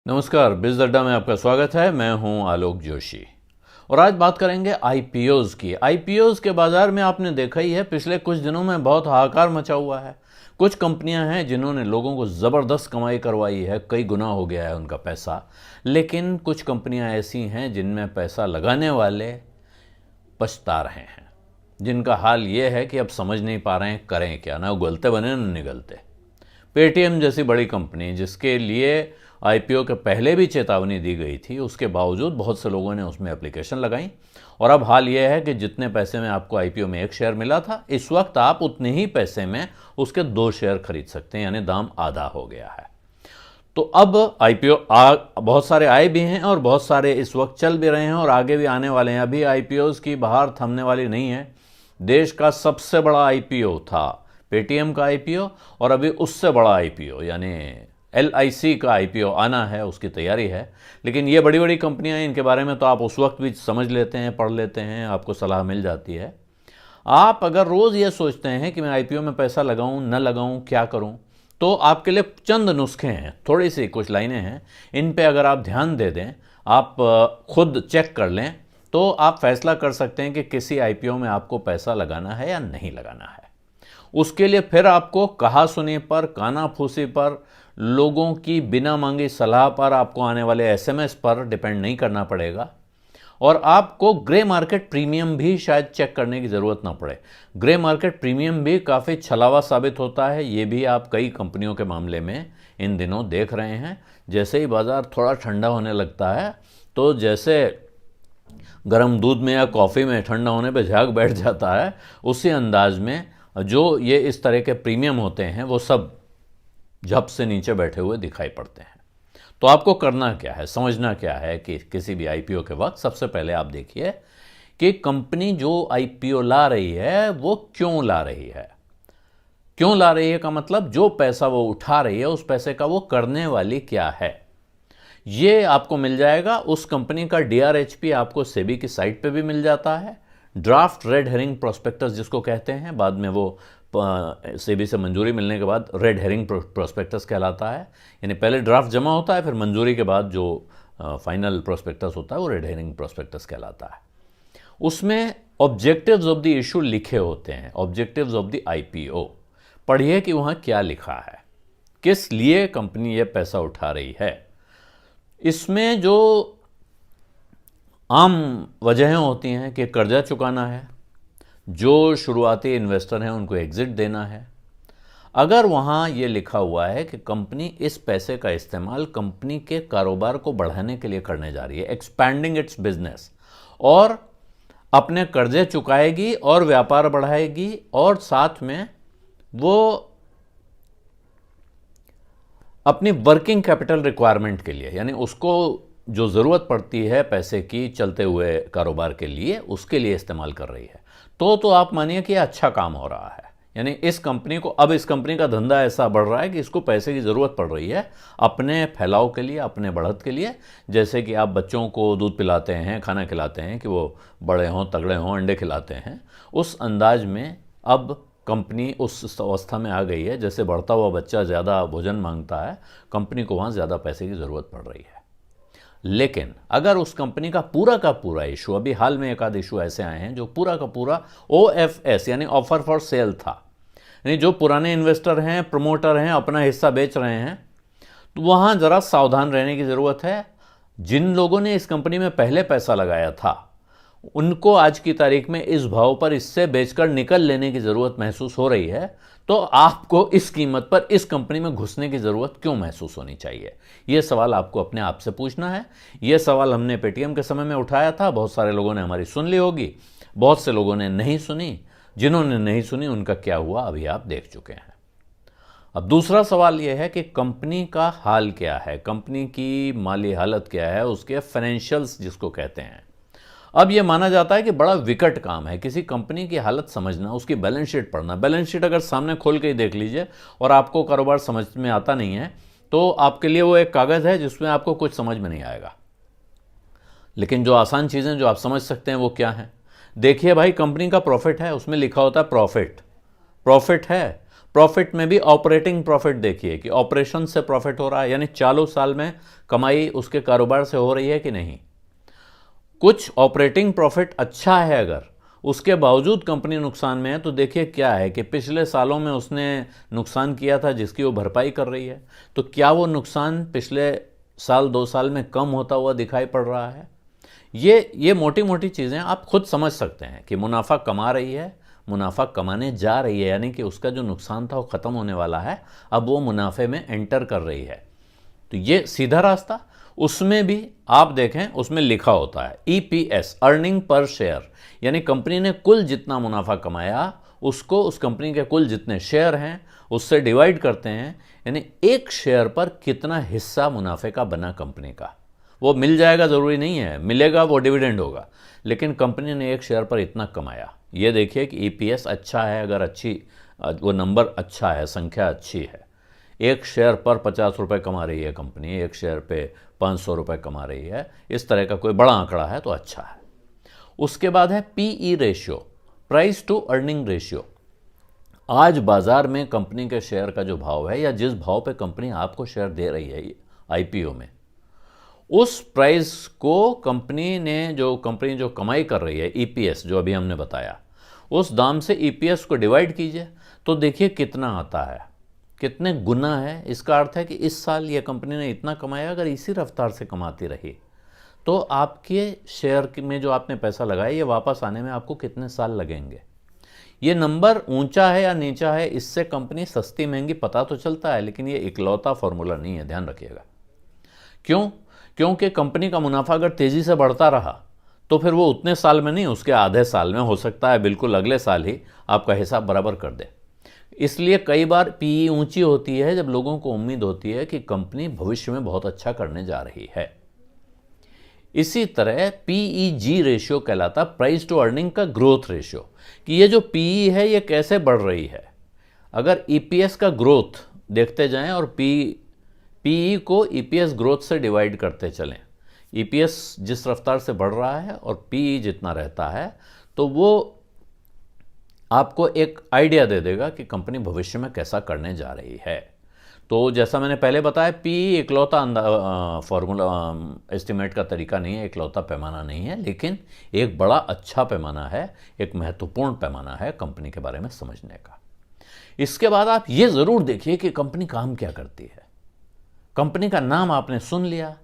नमस्कार, बिज़ अड्डा में आपका स्वागत है। मैं हूं आलोक जोशी और आज बात करेंगे आईपीओज़ की। आईपीओज़ के बाज़ार में आपने देखा ही है, पिछले कुछ दिनों में बहुत हाहाकार मचा हुआ है। कुछ कंपनियां हैं जिन्होंने लोगों को ज़बरदस्त कमाई करवाई है, कई गुना हो गया है उनका पैसा। लेकिन कुछ कंपनियां ऐसी हैं जिनमें पैसा लगाने वाले पछता रहे हैं, जिनका हाल ये है कि अब समझ नहीं पा रहे हैं करें क्या, ना उगलते बने ना निगलते। पेटीएम जैसी बड़ी कंपनी, जिसके लिए आईपीओ के पहले भी चेतावनी दी गई थी, उसके बावजूद बहुत से लोगों ने उसमें एप्लीकेशन लगाई और अब हाल यह है कि जितने पैसे में आपको आईपीओ में एक शेयर मिला था, इस वक्त आप उतने ही पैसे में उसके 2 शेयर खरीद सकते हैं, यानी दाम आधा हो गया है। तो अब आईपीओ बहुत सारे आए भी हैं और बहुत सारे इस वक्त चल भी रहे हैं और आगे भी आने वाले हैं। अभी आईपीओज़ की बहार थमने वाली नहीं है। देश का सबसे बड़ा आईपीओ था पेटीएम का आईपीओ, और अभी उससे बड़ा आईपीओ यानी एलआईसी का आईपीओ आना है, उसकी तैयारी है। लेकिन ये बड़ी बड़ी कंपनियां हैं, इनके बारे में तो आप उस वक्त भी समझ लेते हैं, पढ़ लेते हैं, आपको सलाह मिल जाती है। आप अगर रोज़ ये सोचते हैं कि मैं आईपीओ में पैसा लगाऊं न लगाऊं, क्या करूं, तो आपके लिए चंद नुस्खे हैं, थोड़ी सी कुछ लाइनें हैं। इन पे अगर आप ध्यान दे दें, आप खुद चेक कर लें, तो आप फैसला कर सकते हैं कि किसी आईपीओ में आपको पैसा लगाना है या नहीं लगाना है। उसके लिए फिर आपको कहा सुनी पर, कानाफूसी पर, लोगों की बिना मांगी सलाह पर, आपको आने वाले एसएमएस पर डिपेंड नहीं करना पड़ेगा। और आपको ग्रे मार्केट प्रीमियम भी शायद चेक करने की ज़रूरत ना पड़े। ग्रे मार्केट प्रीमियम भी काफ़ी छलावा साबित होता है। ये भी आप कई कंपनियों के मामले में इन दिनों देख रहे हैं। जैसे ही बाज़ार थोड़ा ठंडा होने लगता है, तो जैसे गर्म दूध में या कॉफ़ी में ठंडा होने पे झाग बैठ जाता है, उसी अंदाज में जो ये इस तरह के प्रीमियम होते हैं, वो सब झप से नीचे बैठे हुए दिखाई पड़ते हैं। तो आपको करना क्या है, समझना क्या है कि किसी भी आईपीओ के वक्त सबसे पहले आप देखिए कि कंपनी जो आईपीओ ला रही है वो क्यों ला रही है। क्यों ला रही है का मतलब, जो पैसा वो उठा रही है उस पैसे का वो करने वाली क्या है, ये आपको मिल जाएगा। उस कंपनी का डीआरएचपी आपको सेबी की साइट पे भी मिल जाता है। ड्राफ्ट रेड हेरिंग प्रोस्पेक्टस जिसको कहते हैं, बाद में वो सेबी से मंजूरी मिलने के बाद रेड हेरिंग प्रोस्पेक्टस कहलाता है। यानी पहले ड्राफ्ट जमा होता है, फिर मंजूरी के बाद जो फाइनल प्रोस्पेक्टस होता है वो रेड हेरिंग प्रोस्पेक्टस कहलाता है। उसमें ऑब्जेक्टिव्स ऑफ द इशू लिखे होते हैं, ऑब्जेक्टिव्स ऑफ द आईपीओ। पढ़िए कि वहाँ क्या लिखा है, किस लिए कंपनी ये पैसा उठा रही है। इसमें जो आम वजहें होती हैं कि कर्जा चुकाना है, जो शुरुआती इन्वेस्टर हैं उनको एग्जिट देना है। अगर वहाँ ये लिखा हुआ है कि कंपनी इस पैसे का इस्तेमाल कंपनी के कारोबार को बढ़ाने के लिए करने जा रही है, एक्सपैंडिंग इट्स बिजनेस, और अपने कर्जे चुकाएगी और व्यापार बढ़ाएगी, और साथ में वो अपनी वर्किंग कैपिटल रिक्वायरमेंट के लिए, यानी उसको जो ज़रूरत पड़ती है पैसे की चलते हुए कारोबार के लिए, उसके लिए इस्तेमाल कर रही है, तो आप मानिए कि अच्छा काम हो रहा है। यानी इस कंपनी को, अब इस कंपनी का धंधा ऐसा बढ़ रहा है कि इसको पैसे की ज़रूरत पड़ रही है अपने फैलाव के लिए, अपने बढ़त के लिए। जैसे कि आप बच्चों को दूध पिलाते हैं, खाना खिलाते हैं कि वो बड़े हों, तगड़े हों, अंडे खिलाते हैं, उस अंदाज में अब कंपनी उस अवस्था में आ गई है, जैसे बढ़ता हुआ बच्चा ज़्यादा भोजन मांगता है, कंपनी को वहाँ ज़्यादा पैसे की ज़रूरत पड़ रही है। लेकिन अगर उस कंपनी का पूरा इशू, अभी हाल में एक आध इशू ऐसे आए हैं जो पूरा का पूरा OFS यानी ऑफर फॉर सेल था, यानी जो पुराने इन्वेस्टर हैं, प्रमोटर हैं, अपना हिस्सा बेच रहे हैं, तो वहाँ ज़रा सावधान रहने की ज़रूरत है। जिन लोगों ने इस कंपनी में पहले पैसा लगाया था, उनको आज की तारीख में इस भाव पर इससे बेचकर निकल लेने की ज़रूरत महसूस हो रही है। तो आपको इस कीमत पर इस कंपनी में घुसने की ज़रूरत क्यों महसूस होनी चाहिए, ये सवाल आपको अपने आप से पूछना है। ये सवाल हमने पेटीएम के समय में उठाया था, बहुत सारे लोगों ने हमारी सुन ली होगी, बहुत से लोगों ने नहीं सुनी। जिन्होंने नहीं सुनी उनका क्या हुआ अभी आप देख चुके हैं। अब दूसरा सवाल यह है कि कंपनी का हाल क्या है, कंपनी की माली हालत क्या है, उसके फाइनेंशियल्स जिसको कहते हैं। अब यह माना जाता है कि बड़ा विकट काम है किसी कंपनी की हालत समझना, उसकी बैलेंस शीट पढ़ना। बैलेंस शीट अगर सामने खोल के ही देख लीजिए और आपको कारोबार समझ में आता नहीं है, तो आपके लिए वो एक कागज़ है जिसमें आपको कुछ समझ में नहीं आएगा। लेकिन जो आसान चीज़ें जो आप समझ सकते हैं वो क्या हैं, देखिए भाई, कंपनी का प्रॉफिट है, उसमें लिखा होता है प्रॉफिट। प्रॉफिट है, प्रॉफिट में भी ऑपरेटिंग प्रॉफिट देखिए कि ऑपरेशन से प्रॉफिट हो रहा है, यानी चालू साल में कमाई उसके कारोबार से हो रही है कि नहीं। कुछ ऑपरेटिंग प्रॉफिट अच्छा है, अगर उसके बावजूद कंपनी नुकसान में है तो देखिए क्या है कि पिछले सालों में उसने नुकसान किया था जिसकी वो भरपाई कर रही है, तो क्या वो नुकसान पिछले साल 2 साल में कम होता हुआ दिखाई पड़ रहा है। ये मोटी मोटी चीज़ें आप खुद समझ सकते हैं कि मुनाफा कमा रही है, मुनाफा कमाने जा रही है, यानी कि उसका जो नुकसान था वो ख़त्म होने वाला है, अब वो मुनाफे में एंटर कर रही है। तो ये सीधा रास्ता। उसमें भी आप देखें, उसमें लिखा होता है EPS, अर्निंग पर शेयर, यानी कंपनी ने कुल जितना मुनाफा कमाया उसको उस कंपनी के कुल जितने शेयर हैं उससे डिवाइड करते हैं, यानी एक शेयर पर कितना हिस्सा मुनाफे का बना कंपनी का। वो मिल जाएगा ज़रूरी नहीं है, मिलेगा वो डिविडेंड होगा, लेकिन कंपनी ने एक शेयर पर इतना कमाया। ये देखिए कि EPS अच्छा है, अगर अच्छी वो नंबर अच्छा है, संख्या अच्छी है, एक शेयर पर 50 रुपये कमा रही है कंपनी, एक शेयर पे 500 रुपये कमा रही है, इस तरह का कोई बड़ा आंकड़ा है तो अच्छा है। उसके बाद है PE ratio, price to earning ratio. आज बाजार में कंपनी के शेयर का जो भाव है या जिस भाव पे कंपनी आपको शेयर दे रही है IPO में, उस प्राइस को कंपनी जो कमाई कर रही है EPS जो अभी हमने बताया, उस दाम से EPS को डिवाइड कीजिए तो देखिए कितना आता है, कितने गुना है। इसका अर्थ है कि इस साल ये कंपनी ने इतना कमाया, अगर इसी रफ्तार से कमाती रही तो आपके शेयर में जो आपने पैसा लगाया ये वापस आने में आपको कितने साल लगेंगे। ये नंबर ऊंचा है या नीचा है, इससे कंपनी सस्ती महंगी पता तो चलता है, लेकिन ये इकलौता फॉर्मूला नहीं है, ध्यान रखिएगा। क्यों? क्योंकि कंपनी का मुनाफा अगर तेज़ी से बढ़ता रहा तो फिर वो उतने साल में नहीं, उसके आधे साल में, हो सकता है बिल्कुल अगले साल ही आपका हिसाब बराबर कर दे। इसलिए कई बार PE ऊंची होती है जब लोगों को उम्मीद होती है कि कंपनी भविष्य में बहुत अच्छा करने जा रही है। इसी तरह PEG रेशियो कहलाता, प्राइस टू अर्निंग का ग्रोथ रेशियो, कि ये जो PE है ये कैसे बढ़ रही है। अगर EPS का ग्रोथ देखते जाएं और PE को EPS ग्रोथ से डिवाइड करते चलें, EPS जिस रफ्तार से बढ़ रहा है और PE जितना रहता है, तो वो आपको एक आइडिया दे देगा कि कंपनी भविष्य में कैसा करने जा रही है। तो जैसा मैंने पहले बताया, PE इकलौता फॉर्मूला एस्टिमेट का तरीका नहीं है, इकलौता पैमाना नहीं है, लेकिन एक बड़ा अच्छा पैमाना है, एक महत्वपूर्ण पैमाना है कंपनी के बारे में समझने का। इसके बाद आप ये ज़रूर देखिए कि कंपनी काम क्या करती है। कंपनी का नाम आपने सुन लिया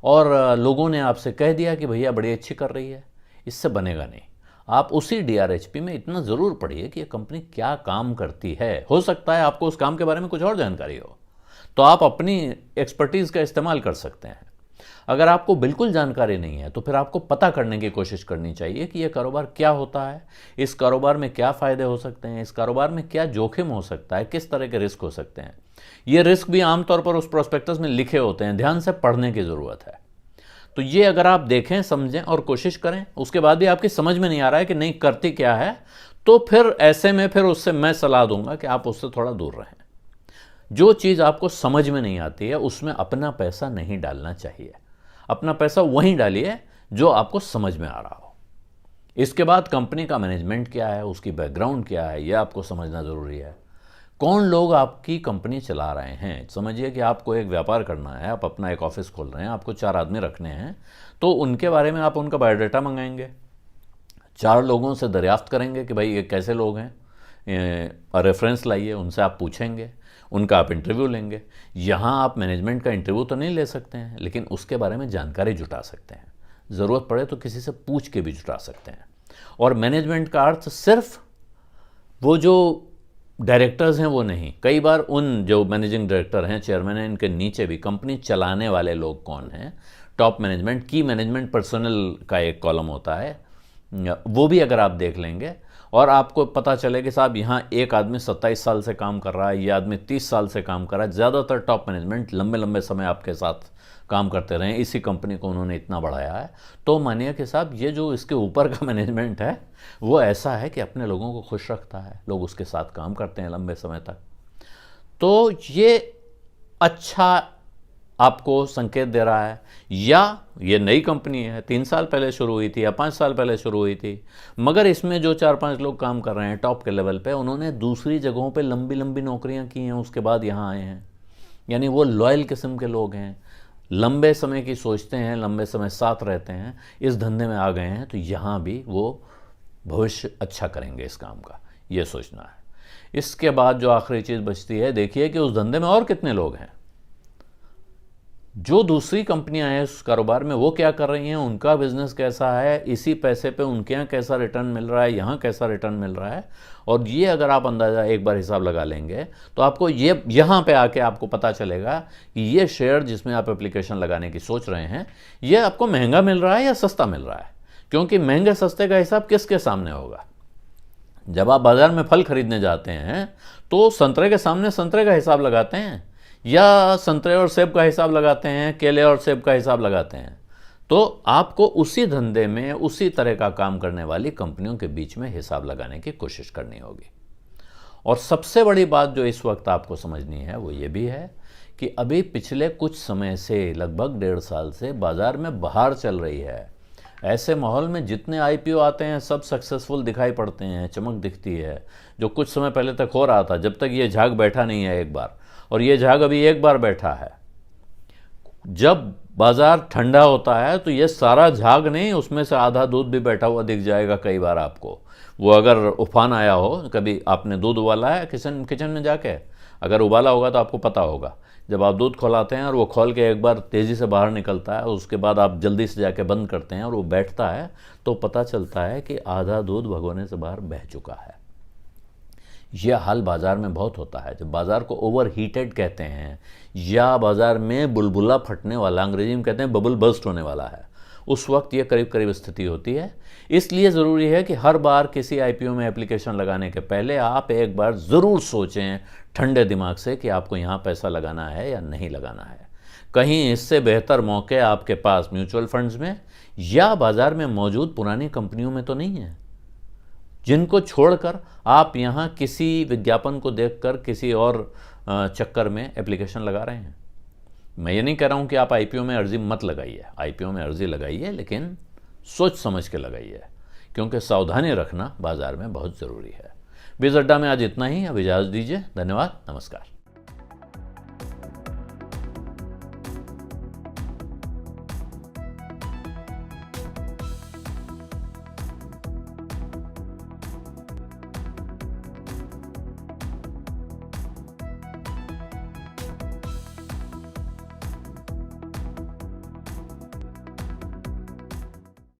और लोगों ने आपसे कह दिया कि भैया बड़ी अच्छी कर रही है, इससे बनेगा नहीं। आप उसी DRHP में इतना ज़रूर पढ़िए कि ये कंपनी क्या काम करती है। हो सकता है आपको उस काम के बारे में कुछ और जानकारी हो, तो आप अपनी एक्सपर्टीज़ का इस्तेमाल कर सकते हैं। अगर आपको बिल्कुल जानकारी नहीं है तो फिर आपको पता करने की कोशिश करनी चाहिए कि यह कारोबार क्या होता है, इस कारोबार में क्या फ़ायदे हो सकते हैं, इस कारोबार में क्या जोखिम हो सकता है, किस तरह के रिस्क हो सकते हैं। ये रिस्क भी आमतौर पर उस प्रोस्पेक्टस में लिखे होते हैं, ध्यान से पढ़ने की ज़रूरत है। तो ये अगर आप देखें, समझें और कोशिश करें, उसके बाद भी आपकी समझ में नहीं आ रहा है कि नहीं करती क्या है, तो फिर ऐसे में फिर उससे मैं सलाह दूंगा कि आप उससे थोड़ा दूर रहें। जो चीज़ आपको समझ में नहीं आती है उसमें अपना पैसा नहीं डालना चाहिए। अपना पैसा वहीं डालिए जो आपको समझ में आ रहा हो। इसके बाद कंपनी का मैनेजमेंट क्या है, उसकी बैकग्राउंड क्या है, यह आपको समझना ज़रूरी है। कौन लोग आपकी कंपनी चला रहे हैं। समझिए कि आपको एक व्यापार करना है, आप अपना एक ऑफिस खोल रहे हैं, आपको 4 आदमी रखने हैं, तो उनके बारे में आप उनका बायोडाटा मंगाएंगे, 4 लोगों से दरियाफ्त करेंगे कि भाई ये कैसे लोग हैं, रेफरेंस लाइए, उनसे आप पूछेंगे, उनका आप इंटरव्यू लेंगे। यहाँ आप मैनेजमेंट का इंटरव्यू तो नहीं ले सकते हैं, लेकिन उसके बारे में जानकारी जुटा सकते हैं। ज़रूरत पड़े तो किसी से पूछ के भी जुटा सकते हैं। और मैनेजमेंट का अर्थ सिर्फ वो जो डायरेक्टर्स हैं वो नहीं, कई बार उन जो मैनेजिंग डायरेक्टर हैं, चेयरमैन हैं, इनके नीचे भी कंपनी चलाने वाले लोग कौन हैं, टॉप मैनेजमेंट, की मैनेजमेंट पर्सनल का एक कॉलम होता है, वो भी अगर आप देख लेंगे और आपको पता चले कि साहब यहाँ एक आदमी 27 साल से काम कर रहा है, ये आदमी 30 साल से काम कर रहा है, ज़्यादातर टॉप मैनेजमेंट लंबे लंबे समय आपके साथ काम करते रहे, इसी कंपनी को उन्होंने इतना बढ़ाया है, तो मानिए कि साहब ये जो इसके ऊपर का मैनेजमेंट है वो ऐसा है कि अपने लोगों को खुश रखता है, लोग उसके साथ काम करते हैं लंबे समय तक। तो ये अच्छा आपको संकेत दे रहा है, या ये नई कंपनी है, 3 साल पहले शुरू हुई थी या 5 साल पहले शुरू हुई थी, मगर इसमें जो 4-5 लोग काम कर रहे हैं टॉप के लेवल पे, उन्होंने दूसरी जगहों पे लंबी लंबी नौकरियां की हैं, उसके बाद यहाँ आए हैं। यानी वो लॉयल किस्म के लोग हैं, लंबे समय की सोचते हैं, लंबे समय साथ रहते हैं, इस धंधे में आ गए हैं, तो यहाँ भी वो भविष्य अच्छा करेंगे इस काम का, ये सोचना है। इसके बाद जो आखिरी चीज़ बचती है, देखिए कि उस धंधे में और कितने लोग हैं, जो दूसरी कंपनियां हैं उस कारोबार में, वो क्या कर रही हैं, उनका बिजनेस कैसा है, इसी पैसे पे उनके यहाँ कैसा रिटर्न मिल रहा है, यहाँ कैसा रिटर्न मिल रहा है। और ये अगर आप अंदाज़ा एक बार हिसाब लगा लेंगे तो आपको ये यहाँ पे आके आपको पता चलेगा कि ये शेयर जिसमें आप एप्लीकेशन लगाने की सोच रहे हैं, ये आपको महंगा मिल रहा है या सस्ता मिल रहा है। क्योंकि महंगे सस्ते का हिसाब किसके सामने होगा? जब आप बाजार में फल खरीदने जाते हैं तो संतरे के सामने संतरे का हिसाब लगाते हैं, या संतरे और सेब का हिसाब लगाते हैं, केले और सेब का हिसाब लगाते हैं। तो आपको उसी धंधे में उसी तरह का काम करने वाली कंपनियों के बीच में हिसाब लगाने की कोशिश करनी होगी। और सबसे बड़ी बात जो इस वक्त आपको समझनी है वो ये भी है कि अभी पिछले कुछ समय से, लगभग 1.5 साल से बाजार में बहार चल रही है। ऐसे माहौल में जितने आईपीओ आते हैं सब सक्सेसफुल दिखाई पड़ते हैं, चमक दिखती है, जो कुछ समय पहले तक हो रहा था, जब तक ये झाग बैठा नहीं है एक बार, और ये झाग अभी एक बार बैठा है। जब बाजार ठंडा होता है तो ये सारा झाग नहीं, उसमें से आधा दूध भी बैठा हुआ दिख जाएगा कई बार आपको। वो अगर उफान आया हो, कभी आपने दूध उबाला है किचन में जाके, अगर उबाला होगा तो आपको पता होगा, जब आप दूध खौलाते हैं और वो खोल के एक बार तेज़ी से बाहर निकलता है, उसके बाद आप जल्दी से जाके बंद करते हैं और वो बैठता है, तो पता चलता है कि आधा दूध भगोने से बाहर बह चुका है। यह हाल बाज़ार में बहुत होता है। जब बाज़ार को ओवर हीटेड कहते हैं, या बाज़ार में बुलबुला फटने वाला, अंग्रेजी में कहते हैं बबल बर्स्ट होने वाला है, उस वक्त ये करीब करीब स्थिति होती है। इसलिए ज़रूरी है कि हर बार किसी आईपीओ में एप्लीकेशन लगाने के पहले आप एक बार ज़रूर सोचें ठंडे दिमाग से कि आपको यहाँ पैसा लगाना है या नहीं लगाना है। कहीं इससे बेहतर मौके आपके पास म्यूचुअल फंड्स में या बाज़ार में मौजूद पुरानी कंपनियों में तो नहीं है, जिनको छोड़कर आप यहाँ किसी विज्ञापन को देखकर किसी और चक्कर में एप्लीकेशन लगा रहे हैं। मैं ये नहीं कह रहा हूँ कि आप आईपीओ में अर्जी मत लगाइए, आईपीओ में अर्जी लगाइए, लेकिन सोच समझ के लगाइए, क्योंकि सावधानी रखना बाजार में बहुत ज़रूरी है। बीज अड्डा में आज इतना ही, अब इजाज़त दीजिए। धन्यवाद, नमस्कार।